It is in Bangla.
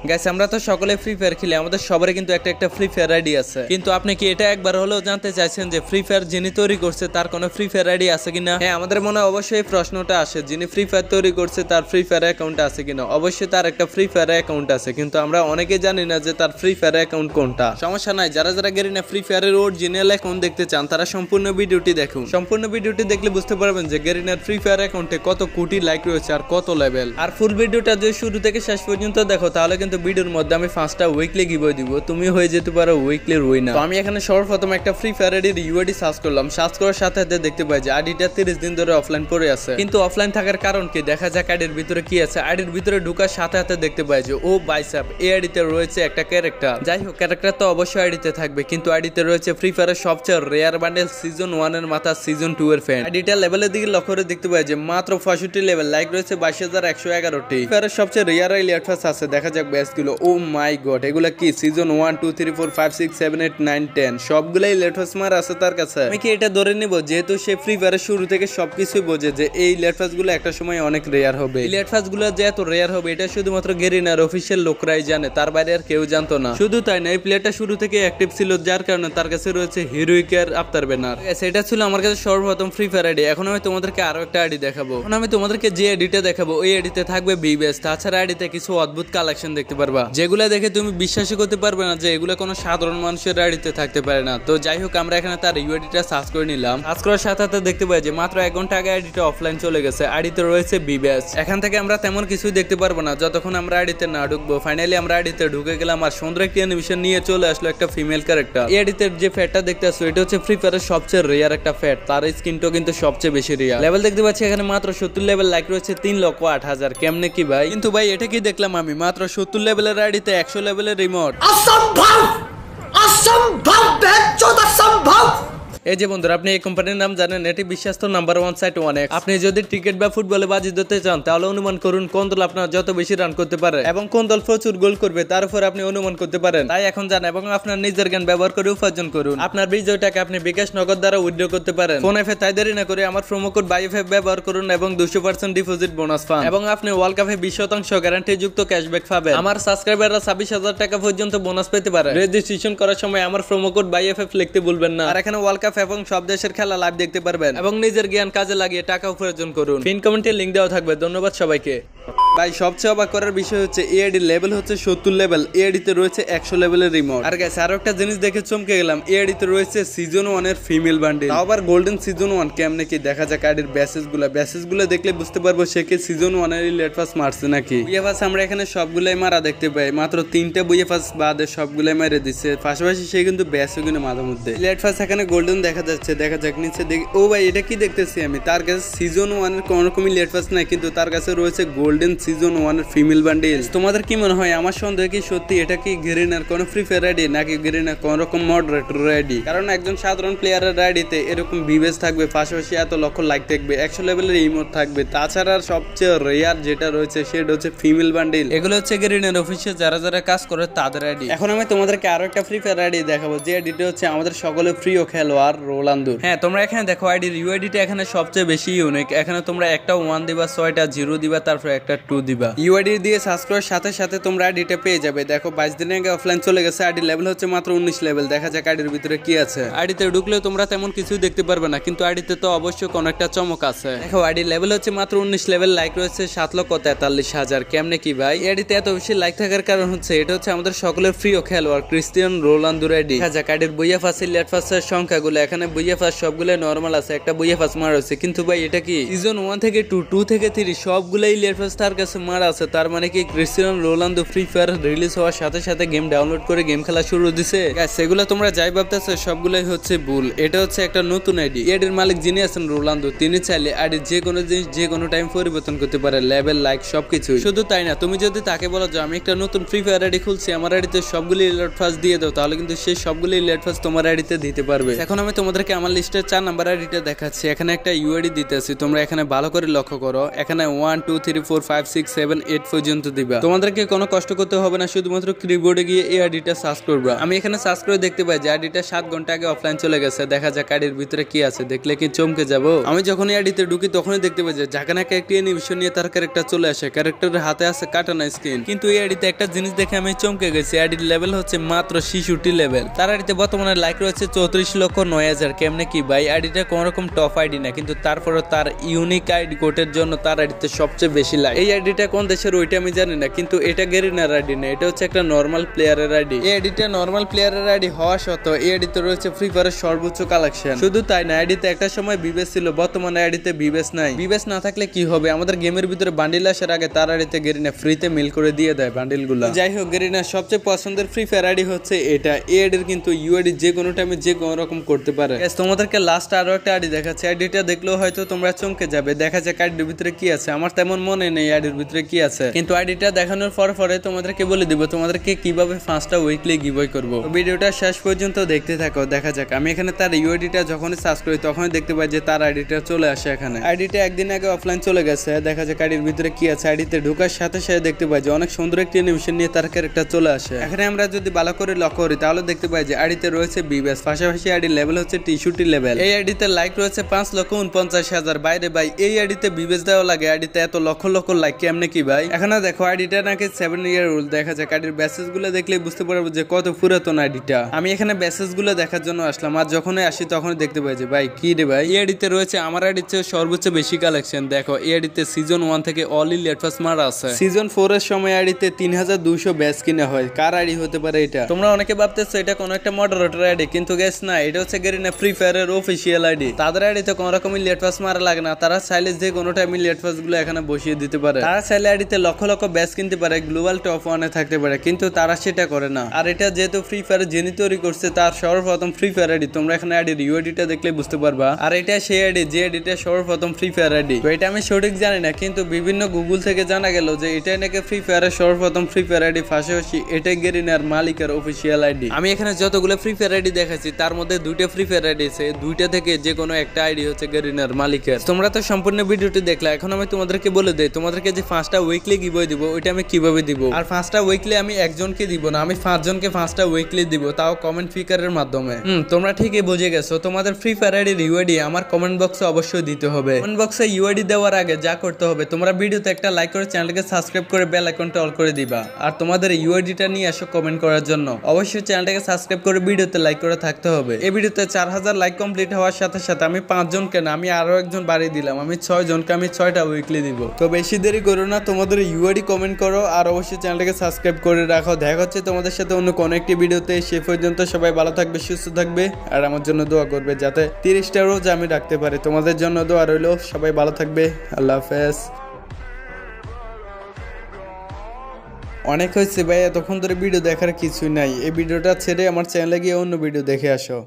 গাইস আমরা তো সকলে ফ্রি ফায়ার খেলি, আমাদের সবারই কিন্তু একটা একটা ফ্রি ফায়ার আইডি আছে। কিন্তু আপনি কি এটা একবার হলেও জানতে চাইছেন যে ফ্রি ফায়ার যিনি তৈরি করছে তার কোনো ফ্রি ফায়ার আইডি আছে কিনা? হ্যাঁ, আমাদের মনে অবশ্যই প্রশ্নটা আসে, যিনি ফ্রি ফায়ার তৈরি করছে তার ফ্রি ফায়ার অ্যাকাউন্ট আছে কিনা। অবশ্যই তার একটা ফ্রি ফায়ার অ্যাকাউন্ট আছে, কিন্তু আমরা অনেকে জানি না যে তার ফ্রি ফায়ার অ্যাকাউন্ট কোনটা। সমস্যা নাই, যারা যারা গেরিনা ফ্রি ফায়ারের অরিজিনাল অ্যাকাউন্ট দেখতে চান তারা সম্পূর্ণ ভিডিওটি দেখুন। সম্পূর্ণ ভিডিওটি দেখলে বুঝতে পারবেন যে গেরিনার ফ্রি ফায়ার অ্যাকাউন্টে কত কোটি লাইক রয়েছে আর কত লেভেল। আর ফুল ভিডিওটা যদি শুরু থেকে শেষ পর্যন্ত দেখো তাহলে কিন্তু ভিডিওর মধ্যে আমি 5টা উইকলি গিভওয়ে দিব, তুমি হয়ে যেতে পারো উইকলি উইনার। তো আমি এখানে সর্বপ্রথম একটা ফ্রি ফায়ার আইডির ইউআইডি সার্চ করলাম। সার্চ করার সাথে সাথে দেখতে পাই যে আইডিটা 30 দিন ধরে অফলাইন পড়ে আছে। কিন্তু অফলাইন থাকার কারণ কি, দেখা যাক আইডির ভিতরে কি আছে। আইডির ভিতরে ঢোকার সাথে সাথে দেখতে পাই যে ও বাইসাপ, এই আইডিতে রয়েছে একটা ক্যারেক্টার। যাই হোক, ক্যারেক্টার তো অবশ্যই আইডিতে থাকবে, কিন্তু আইডিতে রয়েছে ফ্রি ফায়ারের সবচেয়ে রেয়ার বান্ডেল সিজন 1 এর মাথা সিজন 2 এর ফ্যান। আইডিটা লেভেলের দিকে লক্ষ্য করে দেখতে পাই যে মাত্র 65 লেভেল, লাইক রয়েছে 22,111টি। ফ্রি ফায়ারের সবচেয়ে রেয়ার এলিট পাস আছে। দেখা যাক ব্যাচগুলো। ও মাই গড, এগুলা কি সিজন 1 2 3 4 5 6 7 8 9 10 সবগুলাই লেটফাস মার আছে তার কাছে। আমি কি এটা ধরে নিব যেহেতু সে ফ্রি ফায়ারের শুরু থেকে সবকিছুই বোঝে যে এই লেটফাস গুলো একটা সময় অনেক রেয়ার হবে। এই লেটফাস গুলো যে এত রেয়ার হবে এটা শুধুমাত্র গেরিনার অফিসিয়াল লোকরাই জানে, তার বাইরে আর কেউ জানতো না। শুধু তাই না, এই প্লেয়ারটা শুরু থেকে অ্যাক্টিভ ছিল, যার কারণে তার কাছে রয়েছে হিরোইকের আফতার ব্যানার। সেটা ছিল আমার কাছে সর্বপ্রথম ফ্রি ফায়ার আইডি। এখন আমি তোমাদেরকে আরো একটা আইডি দেখাবো। এখন আমি তোমাদেরকে যে আইডিটা দেখাবো ওই আইডিতে থাকবে বিবেস। তাছাড়া আইডিতে কিছু অদ্ভুত কালেকশন দেখতে পারবা, যেগুলো দেখে তুমি বিশ্বাসই করতে পারবে না যে এগুলো কোনো সাধারণ মানুষের আইডিতে থাকতে পারে না। তো যাই হোক, আমরা এখানে তার ইউআইডিটা সার্চ করে নিলাম। সার্চ করার সাথে সাথে দেখতে পাই যে মাত্র 1 ঘন্টা আগে আইডিটা অফলাইন চলে গেছে। আইডিতে রয়েছে বিবেস। এখান থেকে আমরা তেমন কিছুই দেখতে পারবো না যতক্ষণ আমরা আইডিতে না ঢুকবো। ফাইনালি আমরা আইডিতে ঢুকে গেলাম আর সুন্দর একটি অ্যানিমেশন নিয়ে চলে আসলো একটা ফিমেল ক্যারেক্টার। এই আইডিতে যে ফ্যাটটা দেখতে আসছো এটা হচ্ছে ফ্রি ফায়ারের সবচেয়ে রেয়ার একটা ফ্যাট, তার স্কিনটাও কিন্তু সবচেয়ে বেশি রেয়ার। লেভেল দেখতে পাচ্ছি এখানে মাত্র 70 লেভেল, লাইক রয়েছে 3,08,000। কেমনে কি ভাই? কিন্তু ভাই এটা কি দেখলাম আমি, মাত্র 70 লেভেলের আইডিতে 100 লেভেলের রিমোট। असंभव असंभव बेचौद असंभव। এই যে বন্ধুরা, আপনি এই কোম্পানির নাম জানেন? এটি বিশ্বস্ত নাম্বার 1 সাইট 1x। আপনি যদি ক্রিকেট বা ফুটবলে বাজি ধরতে চান তাহলে অনুমান করুন কোন দল আপনার যত বেশি রান করতে পারে এবং কোন দল প্রচুর গোল করবে তার উপর আপনি অনুমান করতে পারেন। তাই এখন যান এবং আপনার নিজের জ্ঞান ব্যবহার করে উপার্জন করুন। আপনার বিজয় টাকা আপনি বিকাশ নগদ দ্বারা উইথড্র করতে পারেন। ফোন এফে তাই দেরি না করে আমার প্রোমো কোড বাইএফএফ ব্যবহার করুন এবং 200% ডিপোজিট বোনাস পান এবং আপনি ওয়ার্ল্ড কাপে 20% গ্যারান্টি যুক্ত ক্যাশব্যাক পাবেন। আমার সাবস্ক্রাইবাররা 26,000 টাকা পর্যন্ত বোনাস পেতে পারে। রেজিস্ট্রেশন করার সময় আমার প্রোমো কোড বাইএফএফ লিখতে ভুলবেন না। আর এখানে ওয়ার্ল্ড কাপ এবং সব দেশের খেলা লাইভ দেখতে পারবেন এবং নিজের জ্ঞান কাজে লাগিয়ে টাকা উপার্জন করুন। পিন কমেন্টে লিংক দেওয়া থাকবে। ধন্যবাদ সবাইকে। ভাই সবচেয়ে অবাক করার বিষয় হচ্ছে এআইডি লেভেল হচ্ছে 70 লেভেল, এআইডিতে রয়েছে 100 লেভেলের রিমোট। আর গাইস আরো একটা জিনিস দেখে চমকে গেলাম, এআইডিতে রয়েছে সিজন 1 এর ফিমেল বান্ডেল, তাও আবার গোল্ডেন সিজন 1। কেমনে কি দেখা যাক আইডির ব্যাসেসগুলো দেখলে বুঝতে পারবো সে কি সিজন 1 এর লেট পাস মারছে নাকি। বুইয়াফাস আমরা এখানে সবগুলাই মারা দেখতে পাই, মাত্র 3টা বুইয়াফাস বাদে সবগুলাই মেরে দিচ্ছে। পাশাপাশি সে কিন্তু ব্যাসও কিন্তু মাঝে মধ্যে লেট পাস এখানে গোল্ডেন দেখা যাচ্ছে। দেখা যাক নিচে দেখি। ও ভাই এটা কি দেখতেছি আমি, তার কাছে সিজন 1 এর কোন রকমই লেট পাস নাই, কিন্তু তার কাছে রয়েছে গোল্ডেন সিজন 1 এর ফিমেল বান্ডেল। তোমাদের কি মনে হয়? আমার সন্দেহ কি সত্যি এটা কি গেরিনার কোন ফ্রি ফায়ার আইডি নাকি গেরিনার কোন রকম মডারেটর আইডি? কারণ একজন সাধারণ প্লেয়ারের আইডিতে এরকম বিবেস থাকবে, পাশাপাশি এত লক্ষ লাইক থাকবে, 100 লেভেলের ইমোট থাকবে। তাছাড়া সবচেয়ে রেয়ার যেটা রয়েছে সেটা হচ্ছে ফিমেল বান্ডেল। এগুলো হচ্ছে গেরিনার অফিসে যারা যারা কাজ করে তাদের আইডি। এখন আমি তোমাদেরকে আরো একটা ফ্রি ফায়ার আইডি দেখাবো, যে আইডিটা হচ্ছে আমাদের সকলের প্রিয় খেলোয়াড় রোনালদো। হ্যাঁ, তোমরা এখানে দেখো আইডির ইউআইডিটা এখানে সবচেয়ে বেশি ইউনিক। এখানে তোমরা একটা 1 দিবা, 6টা 0 দিবা, তারপর একটা 2 দিবা। ইউআইডি দিয়ে সার্চ করার সাথে সাথে তোমরা আইডিটা পেয়ে যাবে। দেখো 22 দিন আগে অফলাইন চলে গেছে, আইডি লেভেল হচ্ছে মাত্র 19 লেভেল। দেখা যাক আইডির ভিতরে কি আছে। আইডিতে ঢুকলেও তোমরা তেমন কিছু দেখতে পারবে না, কিন্তু আইডিতে তো অবশ্যই কোন একটা চমক আছে। দেখো আইডি লেভেল হচ্ছে মাত্র 19 লেভেল, লাইক রয়েছে 7,43,000। কেমনে কি ভাই? আইডিতে এত বেশি লাইক থাকার কারণ হচ্ছে এটা হচ্ছে আমাদের সকলের প্রিয় খেলোয়াড় ক্রিস্টিয়ানো রোনালদোর আইডি। দেখা যাক আইডির বুইয়াফাস লেট পাসের সংখ্যাগুলো। এখানে বুইয়াফাস সবগুলো নরমাল আছে, একটা বুইয়াফাস মারা হচ্ছে। কিন্তু ভাই এটা কি সিজন 1 থেকে 2 2 থেকে 3 সবগুলাই লেট পাস তার কাছে মারা আছে। তার মানে কি Cristiano Ronaldo free fire release হওয়ার সাথে সাথে গেম ডাউনলোড করে গেম খেলা শুরু দিছে? গাইস সেগুলো তোমরা যাই ভাবতেছো সবগুলাই হচ্ছে ভুল। এটা হচ্ছে একটা নতুন আইডি। এর মালিক যিনি আছেন রোনালদো, তিনি চাইলে আইডি যে কোনো জিনিস যে কোনো টাইম পরিবর্তন করতে পারে, লেভেল লাইক সবকিছু। শুধু তাই না, তুমি যদি তাকে বলো যে আমি একটা নতুন ফ্রি ফায়ার আইডি খুলছি, আমার আইডিতে সবগুলি লেট পাস দিয়ে দাও, তাহলে কিন্তু সেই সবগুলি লেট পাস তোমার আইডিতে দিতে পারবে। এখন আমি তোমাদেরকে আমার লিস্টের 4 নাম্বার আইডিটা দেখাচ্ছি। এখানে একটা ইউআইডি দিতেছি, তোমরা এখানে ভালো করে লক্ষ্য করো। এখানে 1 2 3 4 5 6 7 8 পর্যন্ত দিবা। তোমাদেরকে কোনো কষ্ট করতে হবে না, শুধুমাত্র কিবোর্ডে গিয়ে এই আইডিটা সার্চ করবা। আমি এখানে সার্চ করে দেখতে পাই যে আইডিটা 7 ঘন্টা আগে অফলাইন চলে গেছে। দেখা যাক আইডির ভিতরে কি আছে, দেখলে কি চমকে যাবো। আমি যখন এই আইডিতে ঢুকি তখনই দেখতে পাই যে জাকানাকে একটি অ্যানিমেশন নিয়ে তার ক্যারেক্টার চলে আসে। ক্যারেক্টারের হাতে আছে কাটানা স্কিন। কিন্তু এই আইডিতে একটা জিনিস দেখে আমি চমকে গেছি, আইডির লেভেল হচ্ছে মাত্র 66 লেভেল। তার আইডিতে বর্তমানে লাইক রয়েছে 34,09,000। কেমনে কি ভাই, আইডিটা কোন রকম টপ আইডি না, কিন্তু তারপরে তার ইউনিক আইডি কোডের জন্য তার আইডিতে সবচেয়ে বেশি লাইক। এই আইডিটা কোন দেশের ওইটা আমি জানি না, কিন্তু এটা গেরিনার আইডি না, এটা হচ্ছে একটা নর্মাল প্লেয়ারের আইডি। এই আইডিটা নর্মাল প্লেয়ারের আইডি হওয়া সত্ত্বেও এই আইডিতে রয়েছে ফ্রি ফায়ারের সর্বোচ্চ কালেকশন। শুধু তাই না, আইডিতে একটা সময় বিবেস ছিল, বর্তমানে আইডিতে বিবেস নাই। বিবেস না থাকলে কি হবে, আমাদের গেমের ভিতরে বান্ডিল আসার আগে তার আইডিতে গেরিনা ফ্রিতে মিল করে দিয়ে দেয় বান্ডিল গুলা। যাই হোক, গেরিনার সবচেয়ে পছন্দের ফ্রি ফায়ার আইডি হচ্ছে এটা। এই আইডির কিন্তু ইউআইডি যে কোনো টাইমে যে কোনো রকম করতে পারে। তোমাদেরকে লাস্ট আরো একটা আইডি দেখাচ্ছে, আইডিটা দেখলেও হয়তো তোমরা চমকে যাবে। দেখা যাক আইডির ভিতরে কি আছে। আমার তেমন মনে নেই আইডির ভিতরে কি আছে, কিন্তু আইডিটা দেখানোর পরে তোমাদেরকে বলে দিব তোমাদেরকে কিভাবে 5টা উইকলি গিভওয়ে করব। ভিডিওটা শেষ পর্যন্ত দেখতে থাকো। দেখা যাক, আমি এখানে তার ইউআইডিটা যখনই সার্চ করি তখনই দেখতে পাই যে তার আইডিটা চলে আসে এখানে। আইডিটা একদিন আগে অফলাইন চলে গেছে। দেখা যাক আইডির ভিতরে কি আছে। আইডিতে ঢোকার সাথে সাথে দেখতে পাই যে অনেক সুন্দর একটি অ্যানিমেশন নিয়ে তার ক্যারেক্টার চলে আসে। এখানে আমরা যদি ভালো করে লক্ষ্য করি তাহলে দেখতে পাই যে আইডিতে রয়েছে বিবেস, পাশাপাশি আইডির লেভেল হচ্ছে 63 লেভেল। এই আইডিতে লাইক রয়েছে 5,49,000। বাইরে ভাই, এই আইডিতে বিবেস দেওয়া লাগে, আইডিতে এত লক্ষ লক্ষ লাইক কেমনে কি ভাই। এখানে দেখো আইডিটা নাকি 7 ইয়ার ওল্ড। দেখা যাক আইডির মেসেজ গুলো দেখলে বুঝতে পারবো যে কত পুরাতন আইডিটা। আমি এখানে মেসেজ গুলো দেখার জন্য আসলাম, আর যখনই আসি তখনই দেখতে পাই যে ভাই কি রে ভাই, এই আইডিতে রয়েছে আমার আইডির চেয়ে সর্বোচ্চ বেশি কালেকশন। দেখো এই আইডিতে সিজন 1 থেকে অল ইলিট ফার্স্ট মার আছে। সিজন 4 এর সময় আইডিতে 3200 ব্যাচ কিনা হয়। কার আইডি হতে পারে এটা? তোমরা অনেকে ভাবতেছো এটা কোনো একটা মডারেটর আইডি, কিন্তু গেস না, এটা হচ্ছে গেরিনা ফ্রি ফায়ারের অফিসিয়াল আইডি। তাদের আইডিতে কোনো রকম ইলিট ফার্স্ট মারা লাগে না, তারা চাইলে যে কোনো টাইম ইলিট ফার্স্ট গুলো এখানে বসিয়ে দিতে পারে। তারা চাইলে আইডিতে লক্ষ লক্ষ ব্যাচ কিনতে পারে, গ্লোবাল টপ 1 এ থাকতে পারে, কিন্তু তারা সেটা করে না। আর এটা যেহেতু ফ্রি ফায়ার যিনি তৈরি করছে তার সর্বপ্রথম ফ্রি ফায়ার আইডি, তোমরা এখানে আইডির ইউআইডিটা দেখলে বুঝতে পারবা। আর এটা সেই আইডি যে আইডিটা সর্বপ্রথম ফ্রি ফায়ার আইডি। তো এটা আমি সঠিক জানি না, কিন্তু বিভিন্ন গুগল থেকে জানা গেল যে এটাই নাকি ফ্রি ফায়ারের সর্বপ্রথম ফ্রি ফায়ার আইডি, পাশাপাশি এটাই গেরিনার মালিকের অফিসিয়াল আইডি। আমি এখানে যতগুলো ফ্রি ফায়ার আইডি দেখাচ্ছি তার মধ্যে 2টা ফ্রি ফায়ার আইডি আছে, 2টা থেকে যে কোনো একটা আইডি হচ্ছে গেরিনার মালিকের। তোমরা তো সম্পূর্ণ ভিডিওটি দেখলা, এখন আমি তোমাদেরকে বলে দেই তোমাদেরকে যে 5টা উইকলি গিভওয়ে দিব ওইটা আমি কিভাবে দিব। আর 5টা উইকলি আমি একজনকে দিব না, আমি 5 জনকে 5টা উইকলি দিব, তাও কমেন্ট ফিকারের মাধ্যমে। তোমরা ঠিকই বুঝে গেছো, তোমাদের ফ্রি ফায়ার আইডির ইউআইডি আমার কমেন্ট বক্সে অবশ্যই দিতে হবে। কমেন্ট বক্সে ইউআইডি দেওয়ার আগে যা করতে হবে, তোমরা ভিডিওতে একটা লাইক করে চ্যানেলকে সাবস্ক্রাইব করে বেল আইকনটা অল করে দিবা। আর তোমাদের ইউআইডিটা নিয়ে আসো কমেন্ট করার জন্য। অবশ্যই চ্যানেলটাকে সাবস্ক্রাইব করে ভিডিওতে লাইক করে থাকতে হবে। এই ভিডিওতে 4000 লাইক কমপ্লিট হওয়ার সাথে সাথে আমি 5 জনকে না, আমি আরো একজন বাড়িয়ে দিলাম, আমি 6 জনকে আমি 6টা উইকলি দিব। তো বেশি দেরি করো না, তোমাদের ইউআইডি কমেন্ট করো আর অবশ্যই চ্যানেলটাকে সাবস্ক্রাইব করে রাখো। দেখা হচ্ছে তোমাদের সাথে অন্য কোনো একটি ভিডিওতে। সে পর্যন্ত সবাই ভালো থাকবে, সুস্থ থাকবে, আর আমার জন্য দোয়া করবে যাতে 30টা রোজ আমি রাখতে পারি। তোমাদের জন্য দোয়া রইলো। সবাই ভালো থাকবে, আল্লাহ হাফেজ। অনেক হয়েছে ভাই, এতক্ষণ ধরে ভিডিও দেখার কিছুই নাই। এই ভিডিওটা ছেড়ে আমার চ্যানেলে গিয়ে অন্য ভিডিও দেখে আসো।